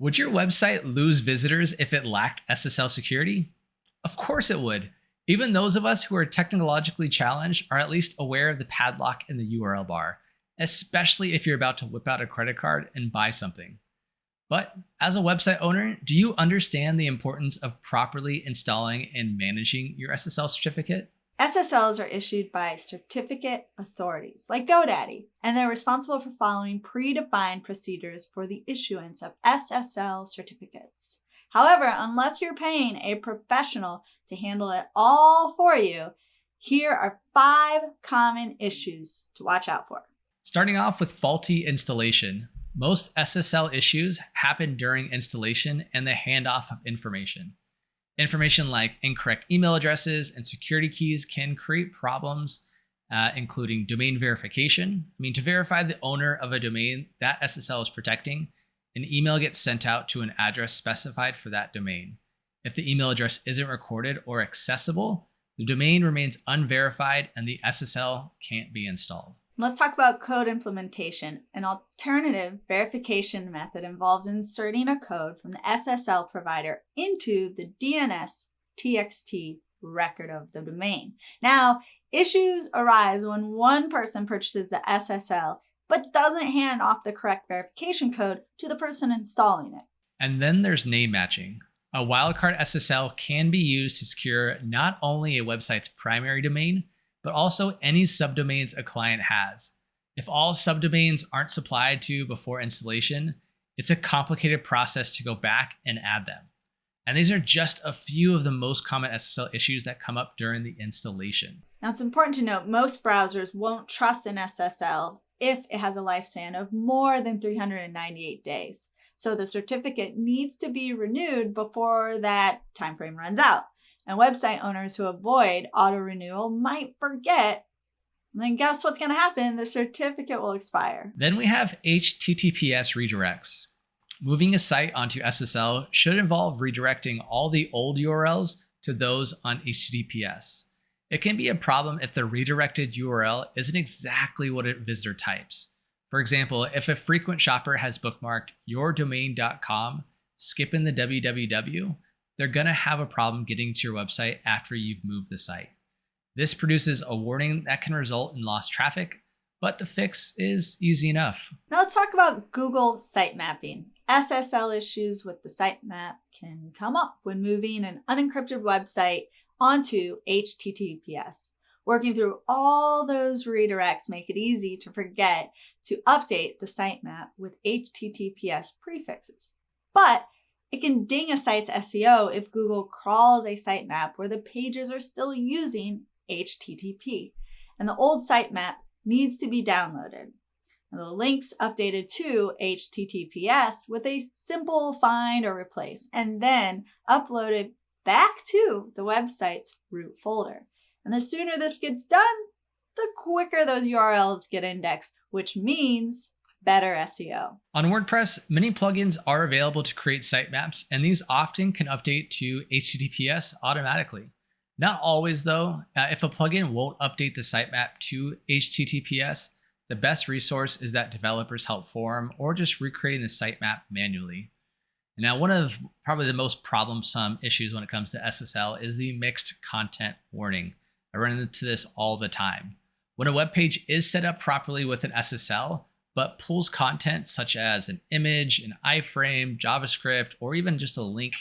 Would your website lose visitors if it lacked SSL security? Of course it would. Even those of us who are technologically challenged are at least aware of the padlock in the URL bar, especially if you're about to whip out a credit card and buy something. But as a website owner, do you understand the importance of properly installing and managing your SSL certificate? SSLs are issued by certificate authorities like GoDaddy, and they're responsible for following predefined procedures for the issuance of SSL certificates. However, unless you're paying a professional to handle it all for you, here are 5 common issues to watch out for. Starting off with faulty installation. Most SSL issues happen during installation and the handoff of information. Information like incorrect email addresses and security keys can create problems, including domain verification. To verify the owner of a domain that SSL is protecting, an email gets sent out to an address specified for that domain. If the email address isn't recorded or accessible, the domain remains unverified and the SSL can't be installed. Let's talk about code implementation. An alternative verification method involves inserting a code from the SSL provider into the DNS-TXT record of the domain. Now, issues arise when one person purchases the SSL but doesn't hand off the correct verification code to the person installing it. And then there's name matching. A wildcard SSL can be used to secure not only a website's primary domain, but also any subdomains a client has. If all subdomains aren't supplied to before installation, it's a complicated process to go back and add them. And these are just a few of the most common SSL issues that come up during the installation. Now, it's important to note most browsers won't trust an SSL if it has a lifespan of more than 398 days. So the certificate needs to be renewed before that time frame runs out. And website owners who avoid auto renewal might forget. And then guess what's going to happen? The certificate will expire. Then we have HTTPS redirects. Moving a site onto SSL should involve redirecting all the old URLs to those on HTTPS. It can be a problem if the redirected URL isn't exactly what a visitor types. For example, if a frequent shopper has bookmarked yourdomain.com, skipping the www, they're going to have a problem getting to your website after you've moved the site. This produces a warning that can result in lost traffic, but the fix is easy enough. Now let's talk about Google site mapping. SSL issues with the sitemap can come up when moving an unencrypted website onto HTTPS. Working through all those redirects make it easy to forget to update the sitemap with HTTPS prefixes. But it can ding a site's SEO if Google crawls a sitemap where the pages are still using HTTP, and the old sitemap needs to be downloaded. And the links updated to HTTPS with a simple find or replace, and then uploaded back to the website's root folder. And the sooner this gets done, the quicker those URLs get indexed, which means better SEO. On WordPress, many plugins are available to create sitemaps, and these often can update to HTTPS automatically. Not always though. If a plugin won't update the sitemap to HTTPS, the best resource is that developers help forum or just recreating the sitemap manually. Now, one of probably the most problemsome issues when it comes to SSL is the mixed content warning. I run into this all the time. When a web page is set up properly with an SSL, but pulls content such as an image, an iframe, JavaScript, or even just a link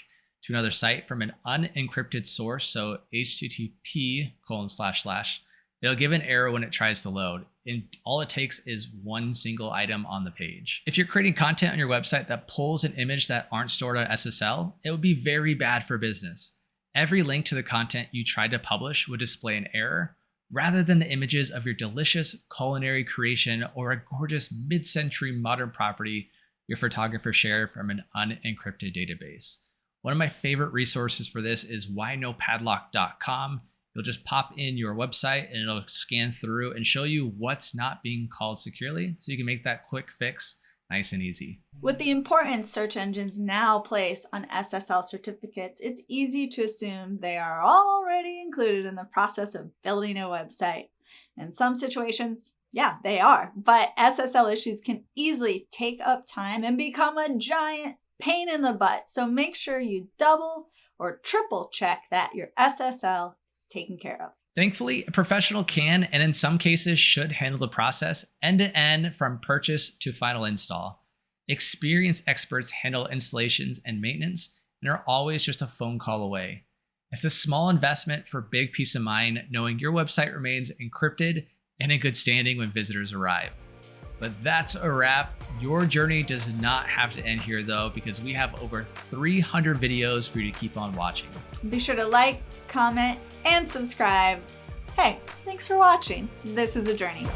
to another site from an unencrypted source, so HTTP://, it'll give an error when it tries to load. And all it takes is one single item on the page. If you're creating content on your website that pulls an image that aren't stored on SSL, it would be very bad for business. Every link to the content you tried to publish would display an error, rather than the images of your delicious culinary creation or a gorgeous mid-century modern property your photographer shared from an unencrypted database. One of my favorite resources for this is whyknopadlock.com. You'll just pop in your website and it'll scan through and show you what's not being called securely, so you can make that quick fix nice and easy. With the importance search engines now place on SSL certificates, it's easy to assume they are already included in the process of building a website. In some situations, yeah, they are, but SSL issues can easily take up time and become a giant pain in the butt. So make sure you double or triple check that your SSL is taken care of. Thankfully, a professional can, and in some cases should, handle the process end to end from purchase to final install. Experienced experts handle installations and maintenance and are always just a phone call away. It's a small investment for big peace of mind knowing your website remains encrypted and in good standing when visitors arrive. But that's a wrap. Your journey does not have to end here though, because we have over 300 videos for you to keep on watching. Be sure to like, comment, and subscribe. Hey, thanks for watching. This is a journey.